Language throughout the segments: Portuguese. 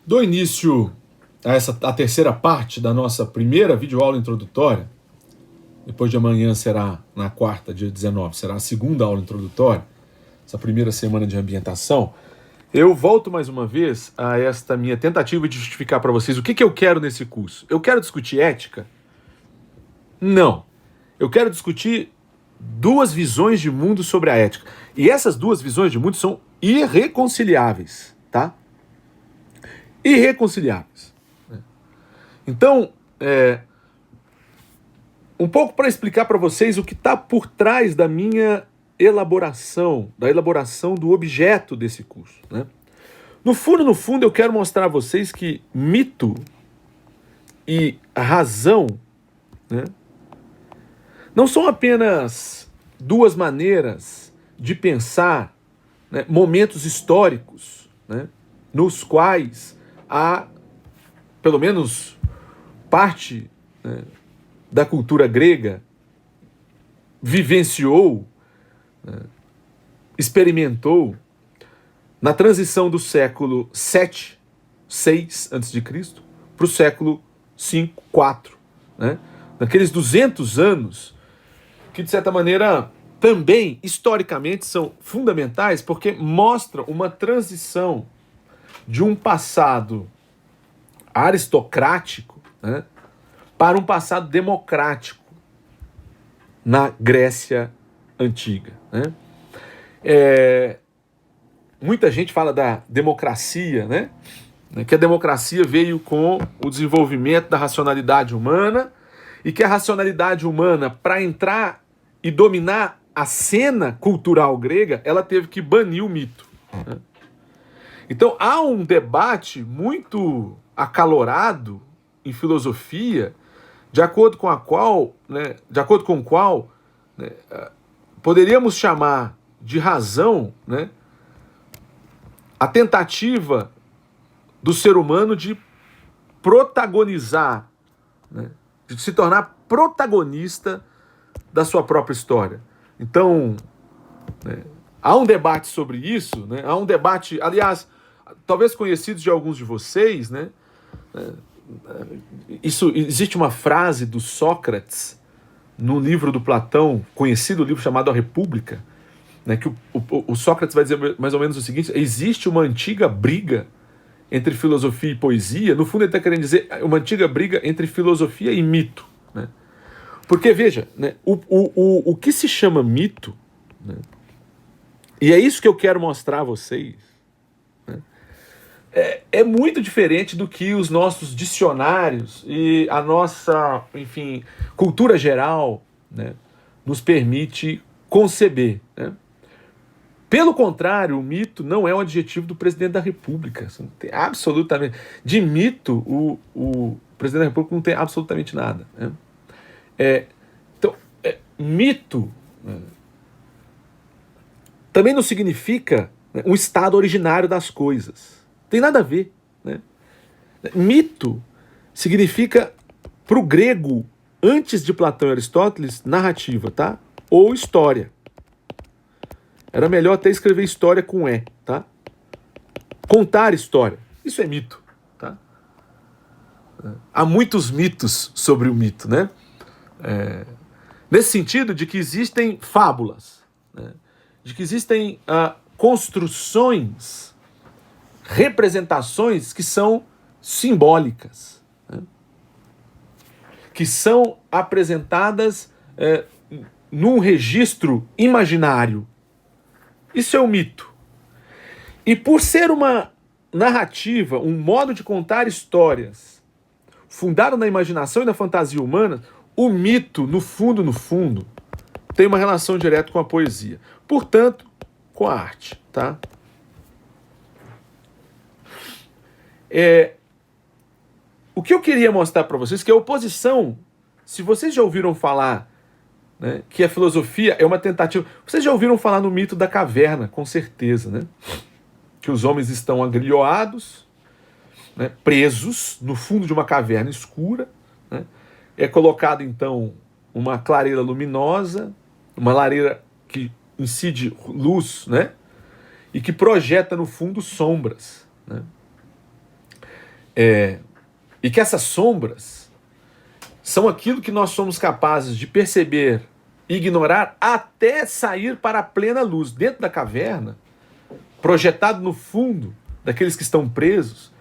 Dou início a terceira parte da nossa primeira videoaula introdutória. Depois de amanhã será, na quarta, dia 19, será a segunda aula introdutória, essa primeira semana de ambientação. Eu volto mais uma vez a esta minha tentativa de justificar para vocês o que eu quero nesse curso. Eu quero discutir ética? Não. Eu quero discutir duas visões de mundo sobre a ética. E essas duas visões de mundo são irreconciliáveis, tá? Irreconciliáveis. Então, um pouco para explicar para vocês o que está por trás da minha elaboração, da elaboração do objeto desse curso, né? No fundo, eu quero mostrar a vocês que mito e razão, né, não são apenas duas maneiras de pensar, né, momentos históricos, né, nos quais há, pelo menos, parte, né, da cultura grega vivenciou, né, experimentou na transição do século 7, 6 a.C. para o século 5, 4. Né? Naqueles 200 anos que, de certa maneira, também, historicamente, são fundamentais porque mostram uma transição de um passado aristocrático, né, para um passado democrático na Grécia Antiga. Né? Muita gente fala da democracia, né? Que a democracia veio com o desenvolvimento da racionalidade humana e que a racionalidade humana, para entrar e dominar a cena cultural grega, ela teve que banir o mito. Né? Então há um debate muito acalorado em filosofia, de acordo com o qual poderíamos chamar de razão, né, a tentativa do ser humano de protagonizar, né, de se tornar protagonista da sua própria história. Então, né, há um debate sobre isso, né, há um debate, aliás, talvez conhecidos de alguns de vocês, né, existe uma frase do Sócrates no livro do Platão, conhecido livro chamado A República, né, que o Sócrates vai dizer mais ou menos o seguinte: existe uma antiga briga entre filosofia e poesia. No fundo ele está querendo dizer uma antiga briga entre filosofia e mito, né? Porque veja, né, o que se chama mito, né, e é isso que eu quero mostrar a vocês, né, é muito diferente do que os nossos dicionários e a nossa, enfim, cultura geral, né, nos permite conceber, né? Pelo contrário, o mito não é um adjetivo do presidente da República. Não tem absolutamente. De mito, o presidente da República não tem absolutamente nada. Né? Então, mito, né, também não significa, né, um estado originário das coisas. Tem nada a ver. Né? Mito significa, para o grego, antes de Platão e Aristóteles, narrativa, tá? Ou história. Era melhor até escrever história com E, tá? Contar história. Isso é mito, tá? Há muitos mitos sobre o mito, né? Nesse sentido de que existem fábulas, né? De que existem construções, representações que são simbólicas, né? Que são apresentadas num registro imaginário. Isso é um mito. E por ser uma narrativa, um modo de contar histórias fundado na imaginação e na fantasia humana, o mito, no fundo, tem uma relação direta com a poesia. Portanto, com a arte, tá? O que eu queria mostrar para vocês, que a oposição, se vocês já ouviram falar, né, que a filosofia é uma tentativa... Vocês já ouviram falar no mito da caverna, com certeza, né? Que os homens estão agrilhoados, né, presos no fundo de uma caverna escura, né? É colocado, então, uma clareira luminosa, uma lareira que incide luz, né? E que projeta, no fundo, sombras, né? E que essas sombras são aquilo que nós somos capazes de perceber e ignorar até sair para a plena luz. Dentro da caverna, projetado no fundo daqueles que estão presos,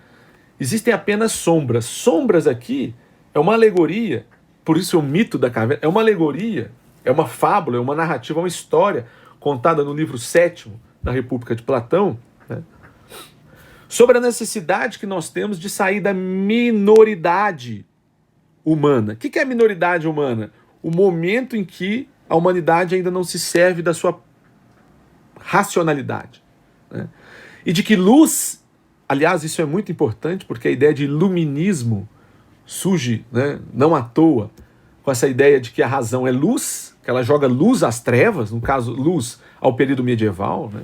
existem apenas sombras. Sombras aqui é uma alegoria, por isso é o mito da caverna, é uma alegoria, é uma fábula, é uma narrativa, é uma história contada no livro 7º da República de Platão, né, sobre a necessidade que nós temos de sair da minoridade humana. O que é a minoridade humana? O momento em que a humanidade ainda não se serve da sua racionalidade, né? E de que luz, aliás, isso é muito importante, porque a ideia de iluminismo surge, né, não à toa, com essa ideia de que a razão é luz, que ela joga luz às trevas, no caso, luz ao período medieval, né,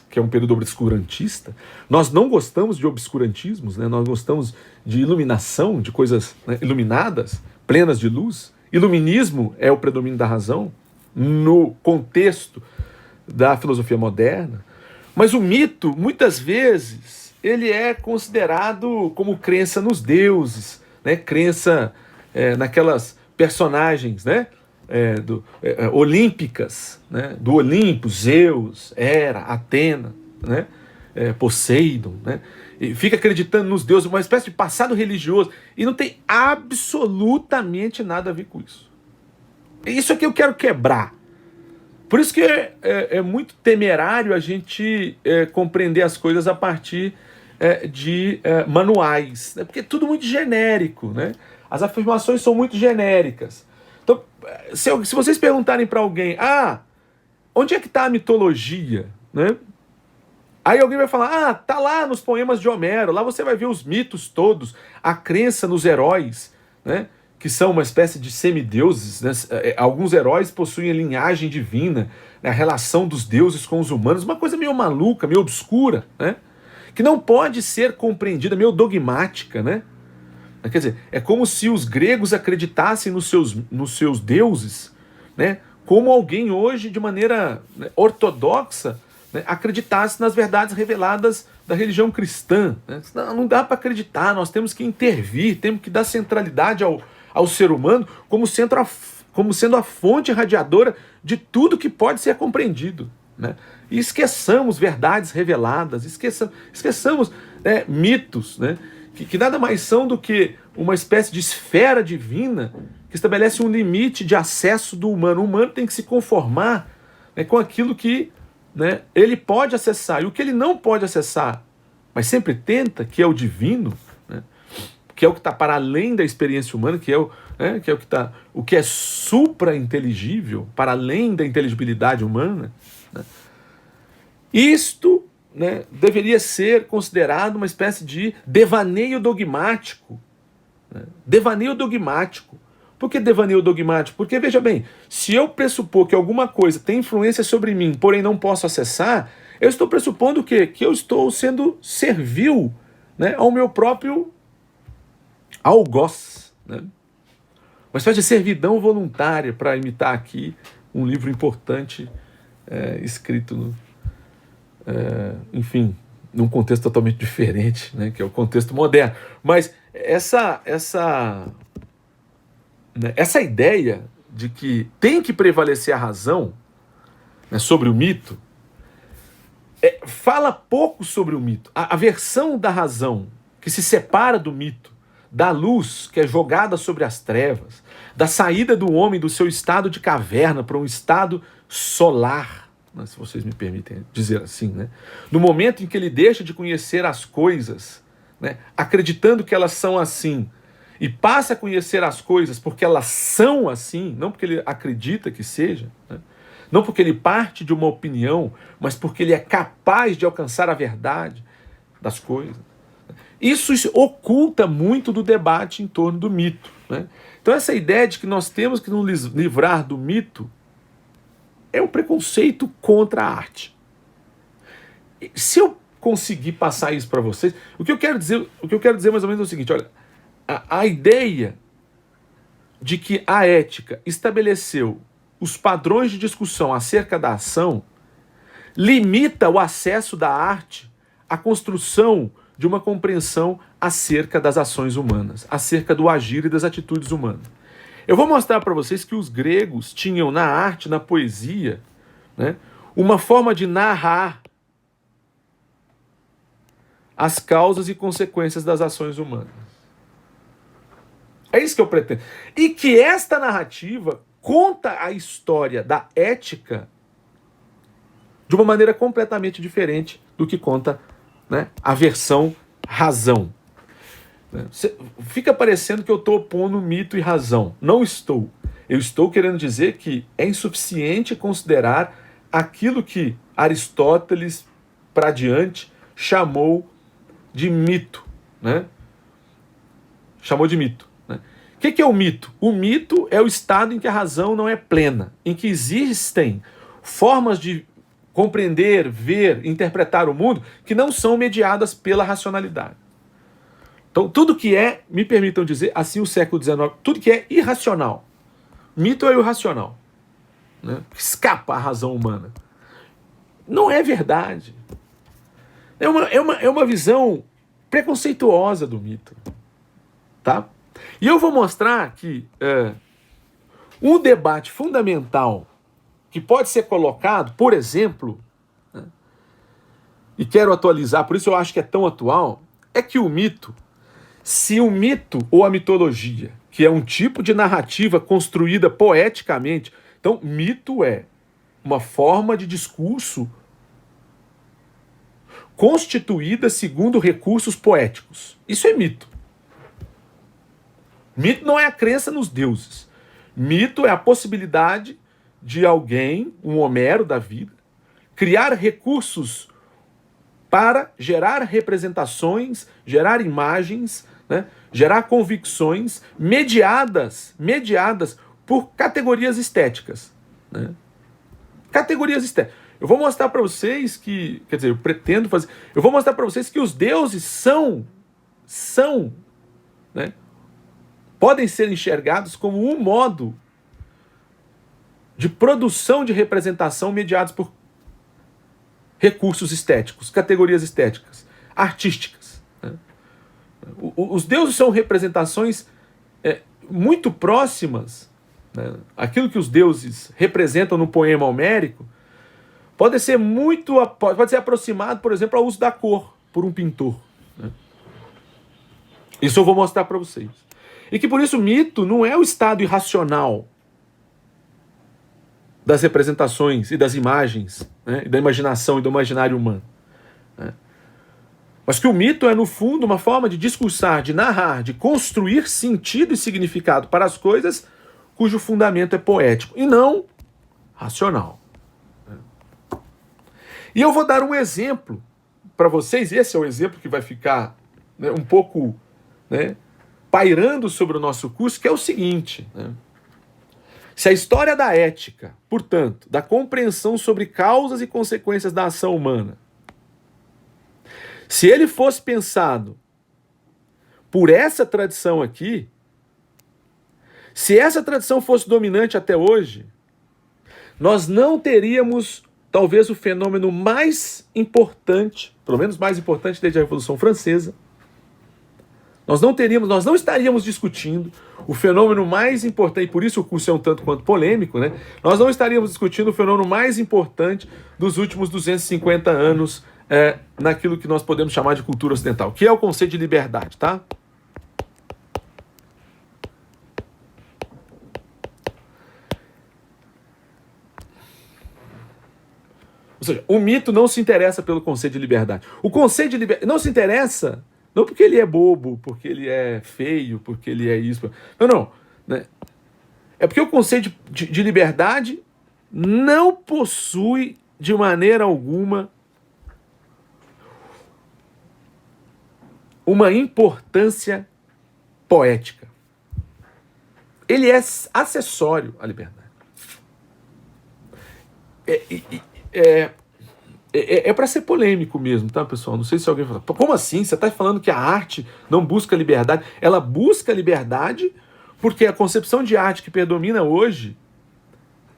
que é um período obscurantista. Nós não gostamos de obscurantismos, né, nós gostamos de iluminação, de coisas, né, iluminadas, plenas de luz. Iluminismo é o predomínio da razão no contexto da filosofia moderna. Mas o mito, muitas vezes, ele é considerado como crença nos deuses, né? Crença naquelas personagens, né? Olímpicas, né? Do Olimpo, Zeus, Hera, Atena, né? Poseidon, né? E fica acreditando nos deuses, uma espécie de passado religioso, e não tem absolutamente nada a ver com isso. Isso é que eu quero quebrar. Por isso que é muito temerário a gente compreender as coisas a partir de manuais, né? Porque é tudo muito genérico, né? As afirmações são muito genéricas. Então, se vocês perguntarem para alguém, onde é que está a mitologia, né? Aí alguém vai falar, tá lá nos poemas de Homero, lá você vai ver os mitos todos, a crença nos heróis, né? Que são uma espécie de semideuses, né? Alguns heróis possuem a linhagem divina, né? A relação dos deuses com os humanos, uma coisa meio maluca, meio obscura, né? Que não pode ser compreendida, meio dogmática, né? Quer dizer, é como se os gregos acreditassem nos seus deuses, né? Como alguém hoje, de maneira, né, ortodoxa, né, acreditasse nas verdades reveladas da religião cristã, né? Não dá para acreditar, nós temos que intervir, temos que dar centralidade ao ser humano como sendo a fonte radiadora de tudo que pode ser compreendido, né? E esqueçamos verdades reveladas, esqueçamos mitos, né? Que nada mais são do que uma espécie de esfera divina que estabelece um limite de acesso do humano. O humano tem que se conformar, né, com aquilo que, né, ele pode acessar. E o que ele não pode acessar, mas sempre tenta, que é o divino, né, que é o que está para além da experiência humana, que é o que é supra-inteligível, para além da inteligibilidade humana, né? Isto, né, deveria ser considerado uma espécie de devaneio dogmático. Né? Devaneio dogmático. Por que devaneio dogmático? Porque, veja bem, se eu pressupor que alguma coisa tem influência sobre mim, porém não posso acessar, eu estou pressupondo o quê? Que eu estou sendo servil, né, ao meu próprio algoz. Né? Uma espécie de servidão voluntária, para imitar aqui um livro importante escrito enfim, num contexto totalmente diferente, né, que é o contexto moderno. Mas essa ideia de que tem que prevalecer a razão, né, sobre o mito, fala pouco sobre o mito. A versão da razão que se separa do mito, da luz que é jogada sobre as trevas, da saída do homem do seu estado de caverna para um estado solar, se vocês me permitem dizer assim, né? No momento em que ele deixa de conhecer as coisas, né, acreditando que elas são assim, e passa a conhecer as coisas porque elas são assim, não porque ele acredita que seja, né? Não porque ele parte de uma opinião, mas porque ele é capaz de alcançar a verdade das coisas. Isso oculta muito do debate em torno do mito, né? Então essa ideia de que nós temos que nos livrar do mito é um preconceito contra a arte. Se eu conseguir passar isso para vocês, o que eu quero dizer mais ou menos é o seguinte: olha, a ideia de que a ética estabeleceu os padrões de discussão acerca da ação limita o acesso da arte à construção de uma compreensão acerca das ações humanas, acerca do agir e das atitudes humanas. Eu vou mostrar para vocês que os gregos tinham na arte, na poesia, né, uma forma de narrar as causas e consequências das ações humanas. É isso que eu pretendo. E que esta narrativa conta a história da ética de uma maneira completamente diferente do que conta, né, a versão razão. Fica parecendo que eu estou opondo mito e razão. Não estou. Eu estou querendo dizer que é insuficiente considerar aquilo que Aristóteles, para diante, chamou de mito. Né? Chamou de mito. Né? O que é o mito? O mito é o estado em que a razão não é plena, em que existem formas de compreender, ver, interpretar o mundo que não são mediadas pela racionalidade. Então, tudo que é, me permitam dizer, assim o século XIX, tudo que é irracional. Mito é o irracional. Né? Escapa à razão humana. Não é verdade. É uma visão preconceituosa do mito. Tá? E eu vou mostrar que um debate fundamental que pode ser colocado, por exemplo, né, e quero atualizar, por isso eu acho que é tão atual, é que o mito, se o mito ou a mitologia, que é um tipo de narrativa construída poeticamente, então mito é uma forma de discurso constituída segundo recursos poéticos. Isso é mito. Mito não é a crença nos deuses. Mito é a possibilidade de alguém, um Homero da vida, criar recursos para gerar representações, gerar imagens, né, gerar convicções mediadas por categorias estéticas. Né? Categorias estéticas. Eu vou mostrar para vocês que, quer dizer, eu pretendo fazer, eu vou mostrar para vocês que os deuses são, né, podem ser enxergados como um modo de produção de representação mediados por recursos estéticos, categorias estéticas, artísticas. Né? Os deuses são representações muito próximas. Né? Aquilo que os deuses representam no poema homérico pode ser aproximado, por exemplo, ao uso da cor por um pintor. Né? Isso eu vou mostrar para vocês. E que por isso o mito não é o estado irracional das representações e das imagens, né, e da imaginação e do imaginário humano. Né? Mas que o mito é, no fundo, uma forma de discursar, de narrar, de construir sentido e significado para as coisas cujo fundamento é poético e não racional. Né? E eu vou dar um exemplo para vocês, esse é o exemplo que vai ficar, né, um pouco, né, pairando sobre o nosso curso, que é o seguinte, né? Se a história da ética, portanto, da compreensão sobre causas e consequências da ação humana, se ele fosse pensado por essa tradição aqui, se essa tradição fosse dominante até hoje, nós não teríamos, talvez, o fenômeno mais importante, pelo menos mais importante desde a Revolução Francesa. Nós não estaríamos discutindo o fenômeno mais importante, e por isso o curso é um tanto quanto polêmico, né? Nós não estaríamos discutindo o fenômeno mais importante dos últimos 250 anos naquilo que nós podemos chamar de cultura ocidental, que é o conceito de liberdade, tá? Ou seja, o mito não se interessa pelo conceito de liberdade. O conceito de liberdade não se interessa não porque ele é bobo, porque ele é feio, porque ele é isso. Não. Né? É porque o conceito de liberdade não possui, de maneira alguma, uma importância poética. Ele é acessório à liberdade. É para ser polêmico mesmo, tá, pessoal? Não sei se alguém fala, como assim? Você está falando que a arte não busca liberdade? Ela busca liberdade porque a concepção de arte que predomina hoje,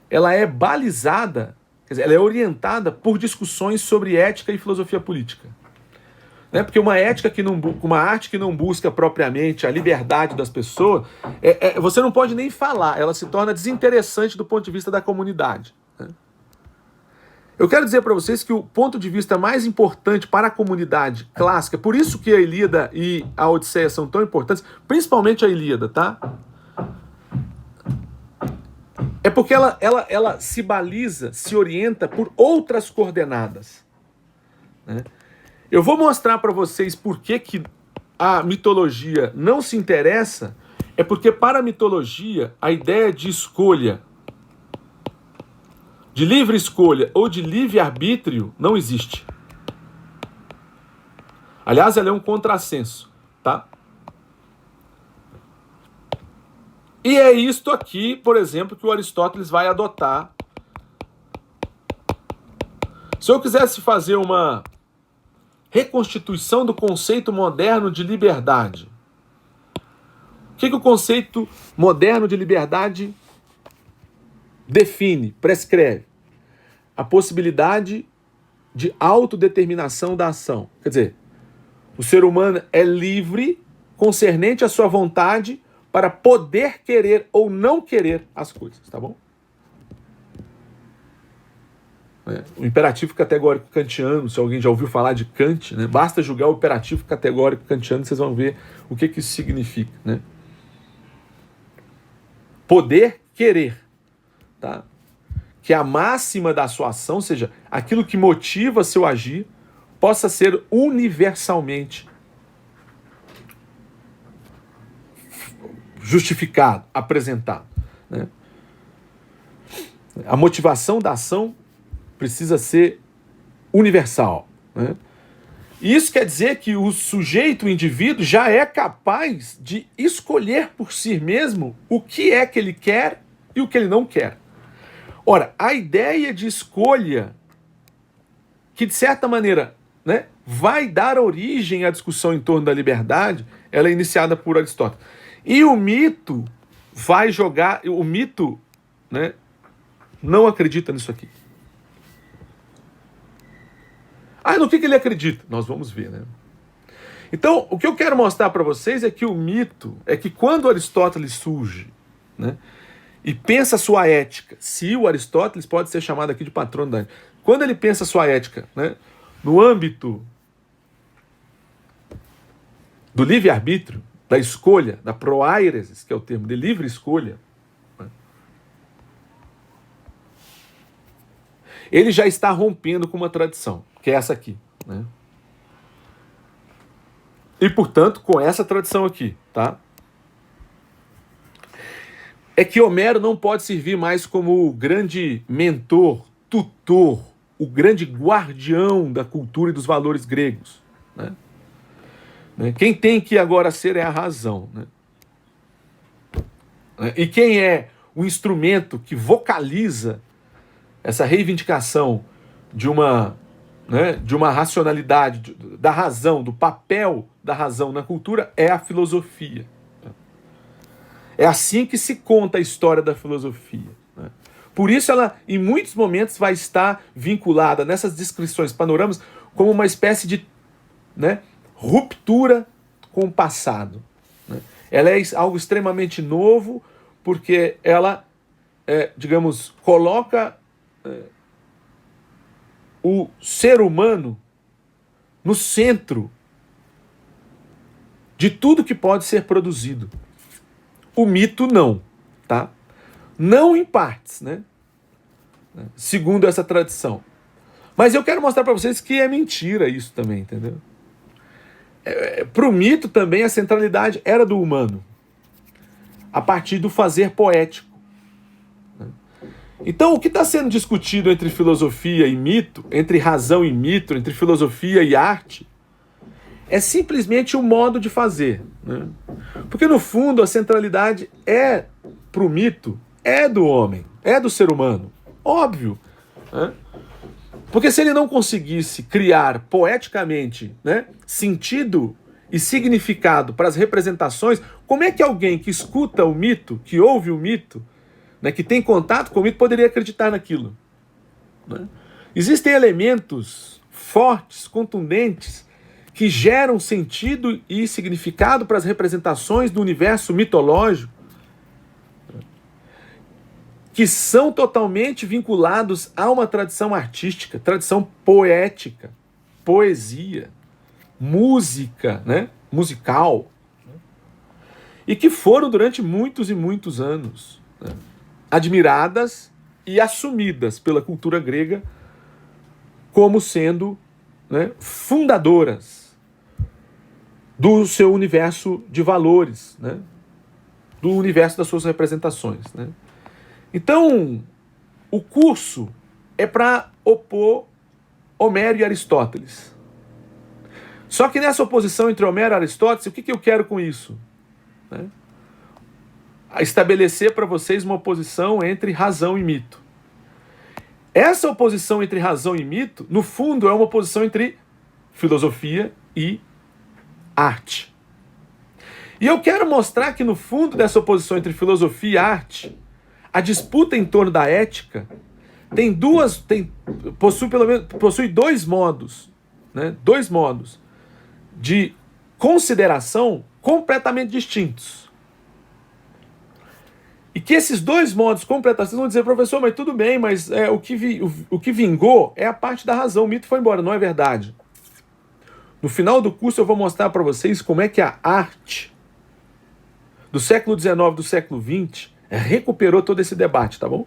ela é balizada, quer dizer, ela é orientada por discussões sobre ética e filosofia política. né? Porque uma ética que não, uma arte que não busca propriamente a liberdade das pessoas, você não pode nem falar, ela se torna desinteressante do ponto de vista da comunidade, né? Eu quero dizer para vocês que o ponto de vista mais importante para a comunidade clássica, por isso que a Ilíada e a Odisseia são tão importantes, principalmente a Ilíada, tá? É porque ela se baliza, se orienta por outras coordenadas, né? Eu vou mostrar para vocês por que a mitologia não se interessa, é porque para a mitologia a ideia de escolha, de livre escolha ou de livre-arbítrio não existe. Aliás, ela é um contrassenso, tá? E é isto aqui, por exemplo, que o Aristóteles vai adotar. Se eu quisesse fazer uma reconstituição do conceito moderno de liberdade, o que o conceito moderno de liberdade define, prescreve? A possibilidade de autodeterminação da ação. Quer dizer, o ser humano é livre, concernente à sua vontade, para poder querer ou não querer as coisas, tá bom? O imperativo categórico kantiano, se alguém já ouviu falar de Kant, né? Basta julgar o imperativo categórico kantiano, vocês vão ver o que isso significa, né? Poder querer, tá? Que a máxima da sua ação, ou seja, aquilo que motiva seu agir, possa ser universalmente justificado, apresentado, né? A motivação da ação precisa ser universal, né? E isso quer dizer que o sujeito, o indivíduo, já é capaz de escolher por si mesmo o que é que ele quer e o que ele não quer. Ora, a ideia de escolha, que de certa maneira, né, vai dar origem à discussão em torno da liberdade, ela é iniciada por Aristóteles. E o mito vai jogar, o mito, né, não acredita nisso aqui. No que ele acredita? Nós vamos ver, né? Então, o que eu quero mostrar para vocês é que o mito, é que quando Aristóteles surge, né, e pensa a sua ética, se o Aristóteles pode ser chamado aqui de patrono da ética, quando ele pensa a sua ética, né, no âmbito do livre-arbítrio, da escolha, da proairesis, que é o termo de livre escolha, né, ele já está rompendo com uma tradição, que é essa aqui, né? E, portanto, com essa tradição aqui, tá? É que Homero não pode servir mais como o grande mentor, tutor, o grande guardião da cultura e dos valores gregos, né? Quem tem que agora ser é a razão, né? E quem é o instrumento que vocaliza essa reivindicação de uma, né, de uma racionalidade, da razão, do papel da razão na cultura, é a filosofia. É assim que se conta a história da filosofia, né? Por isso ela, em muitos momentos, vai estar vinculada nessas descrições, panoramas, como uma espécie de, né, ruptura com o passado, né? Ela é algo extremamente novo, porque ela, digamos, coloca o ser humano no centro de tudo que pode ser produzido. O mito não, tá? Não em partes, né? Segundo essa tradição. Mas eu quero mostrar para vocês que é mentira isso também, entendeu? Para o mito também a centralidade era do humano, a partir do fazer poético. Então, o que está sendo discutido entre filosofia e mito, entre razão e mito, entre filosofia e arte, é simplesmente o modo de fazer, né? Porque, no fundo, a centralidade para o mito, é do homem, é do ser humano. Óbvio, né? Porque se ele não conseguisse criar poeticamente, né, sentido e significado para as representações, como é que alguém que escuta o mito, que ouve o mito, né, que tem contato com o mito, poderia acreditar naquilo, né? Existem elementos fortes, contundentes, que geram sentido e significado para as representações do universo mitológico, que são totalmente vinculados a uma tradição artística, tradição poética, poesia, música, né? Musical, e que foram durante muitos e muitos anos, né, admiradas e assumidas pela cultura grega como sendo, né, fundadoras do seu universo de valores, né, do universo das suas representações, né. Então, o curso é para opor Homero e Aristóteles. Só que nessa oposição entre Homero e Aristóteles, o que eu quero com isso? Né? Estabelecer para vocês uma oposição entre razão e mito. Essa oposição entre razão e mito, no fundo, é uma oposição entre filosofia e arte. E eu quero mostrar que no fundo dessa oposição entre filosofia e arte, a disputa em torno da ética possui dois modos, né? Dois modos de consideração completamente distintos. E que esses dois modos completamente... Vocês vão dizer, professor, mas tudo bem, mas o que vingou é a parte da razão. O mito foi embora, não é verdade. No final do curso eu vou mostrar para vocês como é que a arte do século XIX, do século XX, recuperou todo esse debate, tá bom?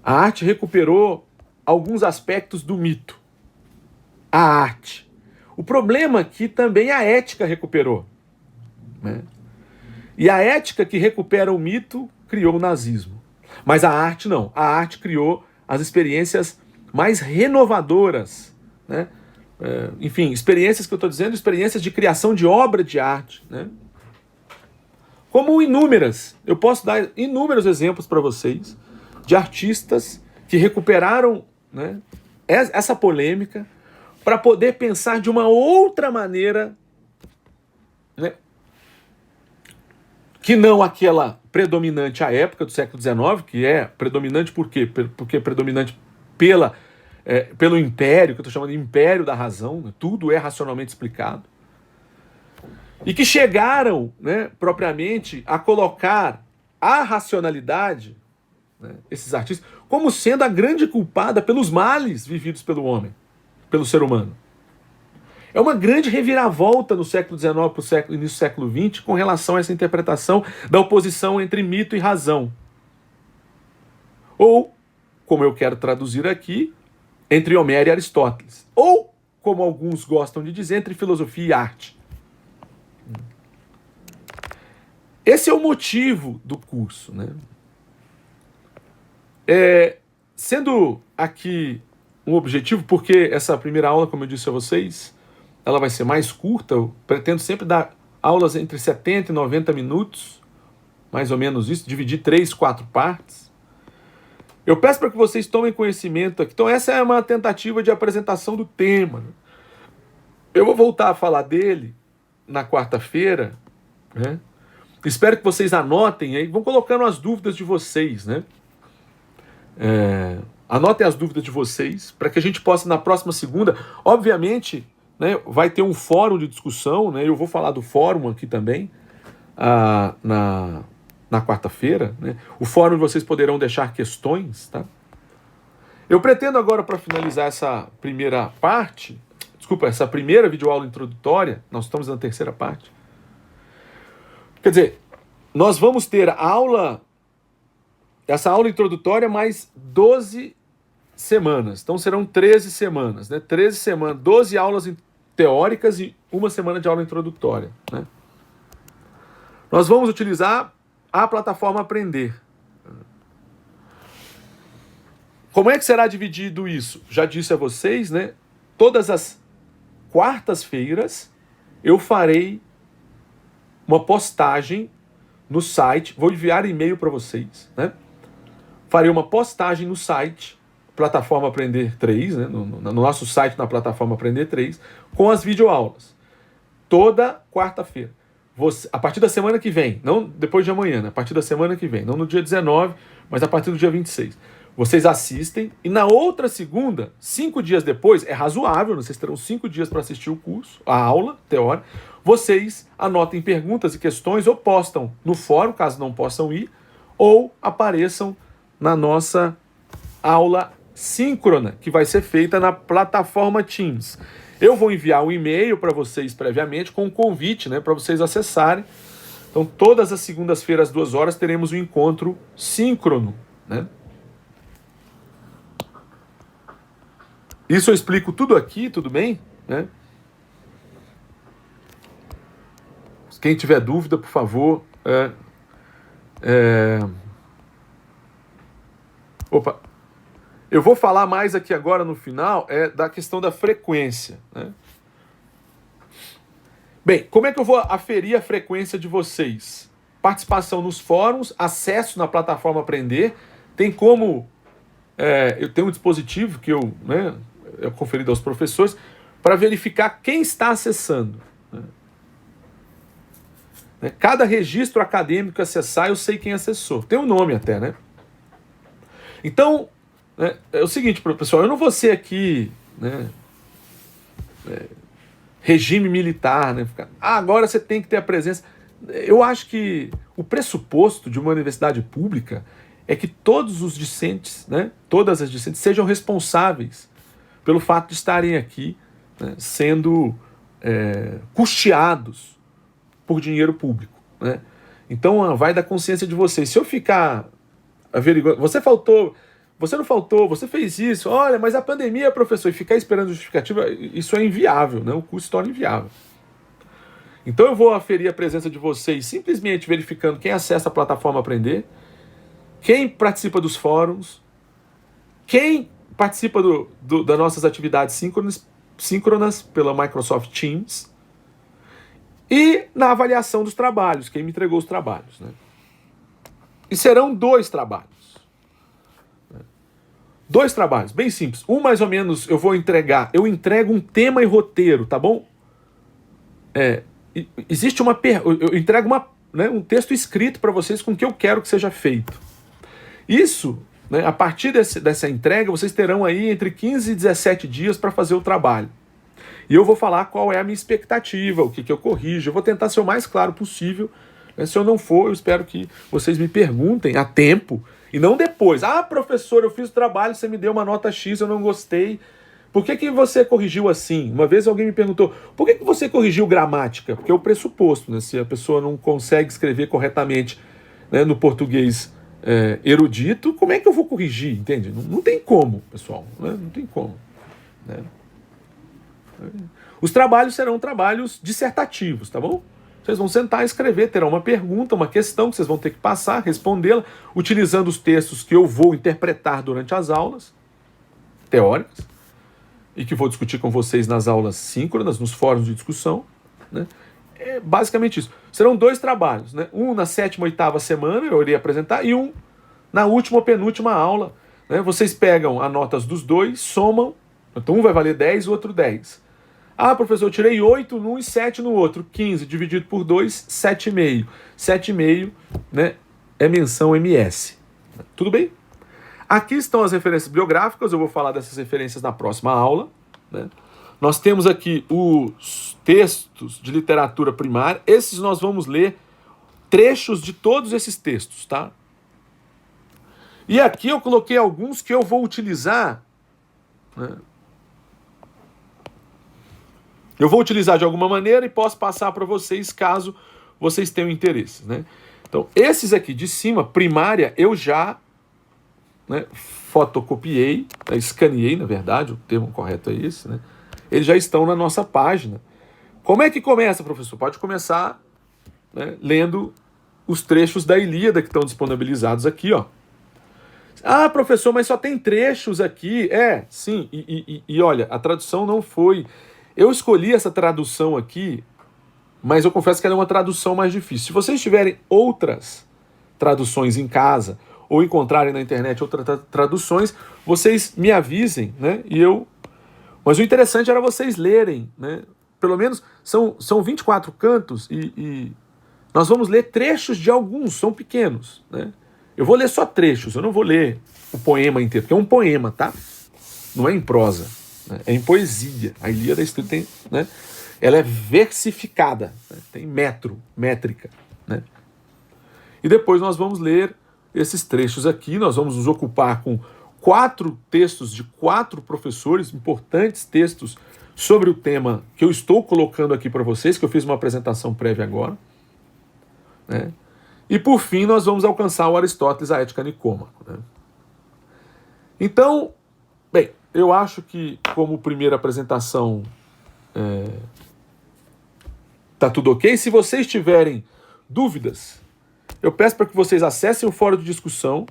A arte recuperou alguns aspectos do mito. A arte. O problema é que também a ética recuperou, né? E a ética que recupera o mito criou o nazismo. Mas a arte não. A arte criou as experiências mais renovadoras, né? Enfim, experiências que eu estou dizendo, experiências de criação de obra de arte, né? Como inúmeras. Eu posso dar inúmeros exemplos para vocês de artistas que recuperaram, né, essa polêmica para poder pensar de uma outra maneira, né, que não aquela predominante à época do século XIX, que é predominante por quê? Porque é predominante pelo império, que eu estou chamando de império da razão, né? Tudo é racionalmente explicado. E que chegaram, né, propriamente a colocar a racionalidade, né, esses artistas, como sendo a grande culpada pelos males vividos pelo homem, pelo ser humano. É uma grande reviravolta no século XIX para o início do século XX com relação a essa interpretação da oposição entre mito e razão. Ou, como eu quero traduzir aqui, entre Homero e Aristóteles. Ou, como alguns gostam de dizer, entre filosofia e arte. Esse é o motivo do curso, né? Sendo aqui um objetivo, porque essa primeira aula, como eu disse a vocês, ela vai ser mais curta. Eu pretendo sempre dar aulas entre 70 e 90 minutos, mais ou menos isso, dividir 3, 4 partes. Eu peço para que vocês tomem conhecimento aqui. Então essa é uma tentativa de apresentação do tema, né? Eu vou voltar a falar dele na quarta-feira, né? Espero que vocês anotem aí, vão colocando as dúvidas de vocês, né? Anotem as dúvidas de vocês, para que a gente possa, na próxima segunda, obviamente, né, vai ter um fórum de discussão, né? Eu vou falar do fórum aqui também, na quarta-feira, né? O fórum vocês poderão deixar questões, tá? Eu pretendo agora, para finalizar essa primeira parte, essa primeira videoaula introdutória, nós estamos na terceira parte. Quer dizer, nós vamos ter essa aula introdutória mais 12 semanas. Então serão 13 semanas, né? 13 semanas, 12 aulas teóricas e uma semana de aula introdutória, né? Nós vamos utilizar a plataforma Aprender. Como é que será dividido isso? Já disse a vocês, né? Todas as quartas-feiras eu farei uma postagem no site, vou enviar e-mail para vocês, né? Farei uma postagem no site, plataforma Aprender 3, né? No nosso site, na plataforma Aprender 3, com as videoaulas. Toda quarta-feira. A partir da semana que vem, não depois de amanhã, né? A partir da semana que vem, não no dia 19, mas a partir do dia 26. Vocês assistem e na outra segunda, 5 dias depois, é razoável, vocês terão 5 dias para assistir o curso, a aula teórica, vocês anotem perguntas e questões ou postam no fórum, caso não possam ir, ou apareçam na nossa aula síncrona, que vai ser feita na plataforma Teams. Eu vou enviar um e-mail para vocês previamente com um convite, né, para vocês acessarem. Então, todas as segundas-feiras, às 2 horas, teremos um encontro síncrono, né? Isso eu explico tudo aqui, tudo bem? Né? Quem tiver dúvida, por favor... Opa! Eu vou falar mais aqui agora no final da questão da frequência. Né? Bem, como é que eu vou aferir a frequência de vocês? Participação nos fóruns, acesso na plataforma Aprender. Tem como... eu tenho um dispositivo que eu conferido aos professores para verificar quem está acessando. Né? Cada registro acadêmico que acessar, eu sei quem acessou. Tem um nome até, né? Então, é o seguinte, pessoal, eu não vou ser aqui, né, regime militar, né? Agora você tem que ter a presença. Eu acho que o pressuposto de uma universidade pública é que todos os discentes, né, todas as discentes, sejam responsáveis pelo fato de estarem aqui, né, sendo custeados por dinheiro público. Né? Então, vai da consciência de vocês. Se eu ficar averiguando, você faltou, você não faltou, você fez isso, olha, mas a pandemia, professor, e ficar esperando justificativa, isso é inviável, né? O curso se torna inviável. Então, eu vou aferir a presença de vocês simplesmente verificando quem acessa a plataforma Aprender, quem participa dos fóruns, quem participa das nossas atividades síncronas pela Microsoft Teams e na avaliação dos trabalhos, quem me entregou os trabalhos. Né? E serão 2 trabalhos. 2 trabalhos, bem simples. Um mais ou menos eu entrego um tema e roteiro, tá bom? Existe eu entrego um texto escrito para vocês com o que eu quero que seja feito. Isso... Né? A partir dessa entrega, vocês terão aí entre 15 e 17 dias para fazer o trabalho. E eu vou falar qual é a minha expectativa, o que eu corrijo. Eu vou tentar ser o mais claro possível. Né? Se eu não for, eu espero que vocês me perguntem a tempo e não depois. Ah, professor, eu fiz o trabalho, você me deu uma nota X, eu não gostei. Por que você corrigiu assim? Uma vez alguém me perguntou, por que você corrigiu gramática? Porque é o pressuposto, né? Se a pessoa não consegue escrever corretamente, né, no português... erudito, como é que eu vou corrigir, entende? Não tem como, pessoal, né? Não tem como. Né? Os trabalhos serão trabalhos dissertativos, tá bom? Vocês vão sentar e escrever, terão uma pergunta, uma questão que vocês vão ter que passar, respondê-la, utilizando os textos que eu vou interpretar durante as aulas teóricas e que vou discutir com vocês nas aulas síncronas, nos fóruns de discussão, né? É basicamente isso. Serão 2 trabalhos, né? Um na 7ª, 8ª semana, eu irei apresentar, e um na última ou penúltima aula. Né? Vocês pegam as notas dos 2, somam, então um vai valer 10, o outro 10. Ah, professor, eu tirei 8 num e 7 no outro. 15 dividido por 2, 7,5. 7,5, né, é menção MS. Tudo bem? Aqui estão as referências bibliográficas, eu vou falar dessas referências na próxima aula. Né? Nós temos aqui os textos de literatura primária. Esses nós vamos ler trechos de todos esses textos, tá? E aqui eu coloquei alguns que eu vou utilizar, né? Eu vou utilizar de alguma maneira e posso passar para vocês caso vocês tenham interesse, né? Então, esses aqui de cima, primária, eu já, né, fotocopiei, escaneei, na verdade, o termo correto é esse, né? Eles já estão na nossa página. Como é que começa, professor? Pode começar, né, lendo os trechos da Ilíada que estão disponibilizados aqui, ó. Ah, professor, mas só tem trechos aqui. Sim, e olha, a tradução não foi... Eu escolhi essa tradução aqui, mas eu confesso que ela é uma tradução mais difícil. Se vocês tiverem outras traduções em casa, ou encontrarem na internet outras traduções, vocês me avisem, né? Mas o interessante era vocês lerem, né? Pelo menos são 24 cantos e nós vamos ler trechos de alguns, são pequenos, né? Eu vou ler só trechos, eu não vou ler o poema inteiro, porque é um poema, tá? Não é em prosa, né? É em poesia. A Ilíada tem, né? Ela é versificada, né? Tem métrica, né? E depois nós vamos ler esses trechos aqui, nós vamos nos ocupar com 4 textos de 4 professores, importantes textos sobre o tema que eu estou colocando aqui para vocês, que eu fiz uma apresentação prévia agora, né? E por fim nós vamos alcançar o Aristóteles, a Ética Nicômaco, né? Então, bem, eu acho que como primeira apresentação tá tudo ok. Se vocês tiverem dúvidas, eu peço para que vocês acessem o fórum de discussão,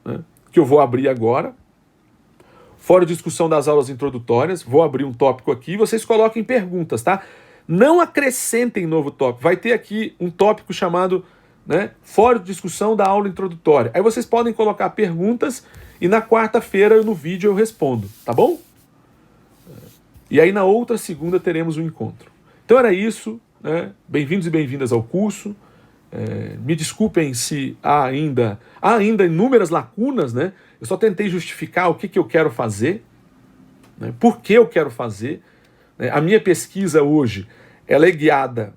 né, que eu vou abrir agora. Fórum de discussão das aulas introdutórias. Vou abrir um tópico aqui e vocês coloquem perguntas, tá? Não acrescentem novo tópico. Vai ter aqui um tópico chamado, né, Fórum de discussão da aula introdutória. Aí vocês podem colocar perguntas e na quarta-feira no vídeo eu respondo, tá bom? E aí na outra segunda teremos um encontro. Então era isso, né? Bem-vindos e bem-vindas ao curso. Me desculpem se há ainda inúmeras lacunas, né? Eu só tentei justificar o que eu quero fazer, né? Por que eu quero fazer, né? A minha pesquisa hoje, ela é guiada,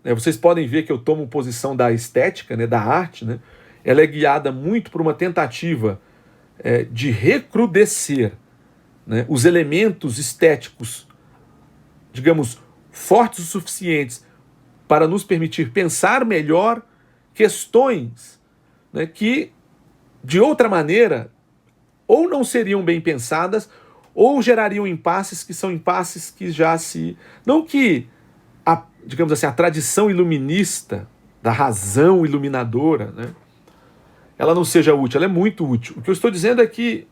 né? Vocês podem ver que eu tomo posição da estética, né? Da arte, né? Ela é guiada muito por uma tentativa de recrudescer, né? Os elementos estéticos, digamos, fortes o suficientes para nos permitir pensar melhor questões, né, que, de outra maneira, ou não seriam bem pensadas, ou gerariam impasses que são impasses que já se... Não que, digamos assim, a tradição iluminista, da razão iluminadora, né, ela não seja útil, ela é muito útil. O que eu estou dizendo é que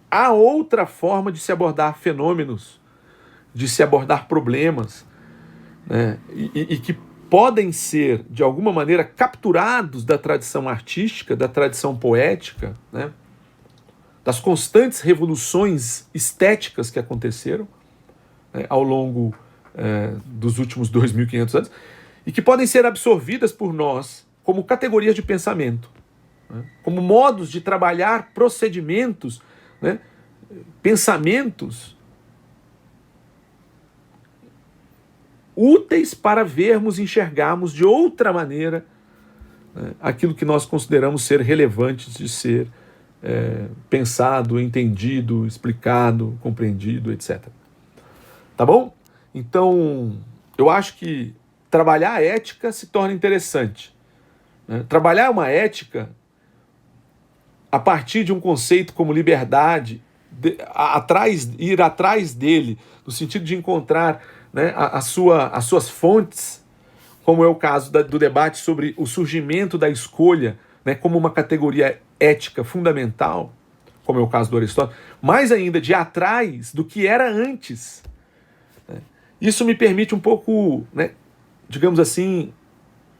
há outra forma de se abordar fenômenos, de se abordar problemas, né, e que podem ser, de alguma maneira, capturados da tradição artística, da tradição poética, né, das constantes revoluções estéticas que aconteceram, né, ao longo dos últimos 2.500 anos, e que podem ser absorvidas por nós como categorias de pensamento, né, como modos de trabalhar procedimentos, né, pensamentos úteis para vermos e enxergarmos de outra maneira, né, aquilo que nós consideramos ser relevante de ser pensado, entendido, explicado, compreendido, etc. Tá bom? Então, eu acho que trabalhar a ética se torna interessante, né? Trabalhar uma ética a partir de um conceito como liberdade, ir atrás dele, no sentido de encontrar, né, as suas fontes, como é o caso do debate sobre o surgimento da escolha, né, como uma categoria ética fundamental, como é o caso do Aristóteles, mais ainda de ir atrás do que era antes, né. Isso me permite um pouco, né, digamos assim,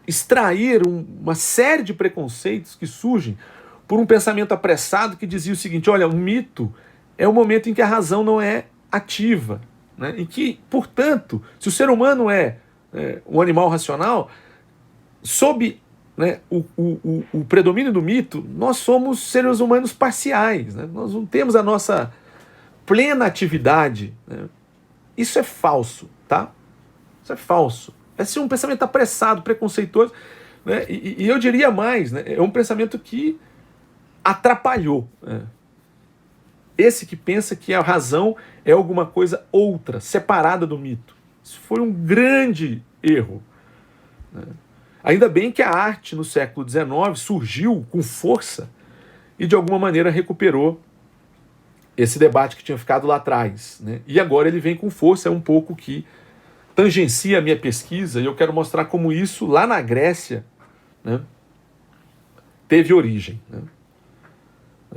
extrair uma série de preconceitos que surgem por um pensamento apressado que dizia o seguinte: olha, um mito é o momento em que a razão não é ativa, né? E que, portanto, se o ser humano é um animal racional, sob, né, o predomínio do mito, nós somos seres humanos parciais, né? Nós não temos a nossa plena atividade, né? Isso é falso, tá? Isso é falso. É sim um pensamento apressado, preconceituoso, né? E eu diria mais, né? É um pensamento que atrapalhou, né? Esse que pensa que a razão é alguma coisa outra, separada do mito. Isso foi um grande erro, né? Ainda bem que a arte no século XIX surgiu com força e de alguma maneira recuperou esse debate que tinha ficado lá atrás, né? E agora ele vem com força, é um pouco que tangencia a minha pesquisa, e eu quero mostrar como isso lá na Grécia, né, teve origem, né?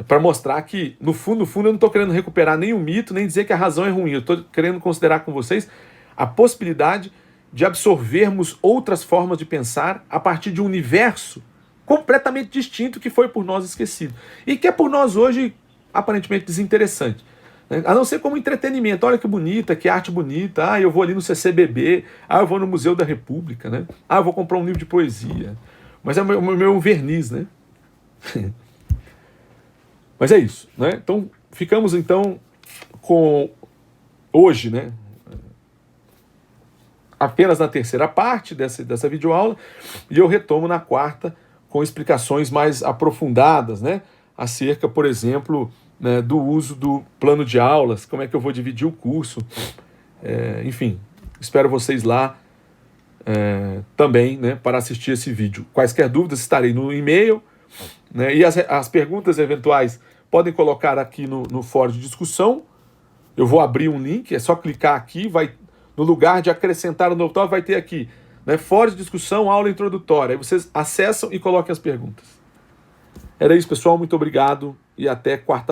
Para mostrar que, no fundo, eu não estou querendo recuperar nem o mito, nem dizer que a razão é ruim. Eu estou querendo considerar com vocês a possibilidade de absorvermos outras formas de pensar a partir de um universo completamente distinto que foi por nós esquecido. E que é por nós hoje aparentemente desinteressante, né? A não ser como entretenimento. Olha que bonita, que arte bonita. Ah, eu vou ali no CCBB. Ah, eu vou no Museu da República, né? Ah, eu vou comprar um livro de poesia. Mas é o meu verniz, né? Mas é isso, né? Então, ficamos então com hoje, né? Apenas na terceira parte dessa videoaula, e eu retomo na quarta com explicações mais aprofundadas, né? Acerca, por exemplo, né, do uso do plano de aulas, como é que eu vou dividir o curso, enfim, espero vocês lá também, né, para assistir esse vídeo. Quaisquer dúvidas estarei no e-mail, né, e as perguntas eventuais podem colocar aqui no fórum de discussão. Eu vou abrir um link, é só clicar aqui, vai no lugar de acrescentar o novo tópico, vai ter aqui, né, fórum de discussão, aula introdutória. Aí vocês acessam e coloquem as perguntas. Era isso, pessoal, muito obrigado e até quarta.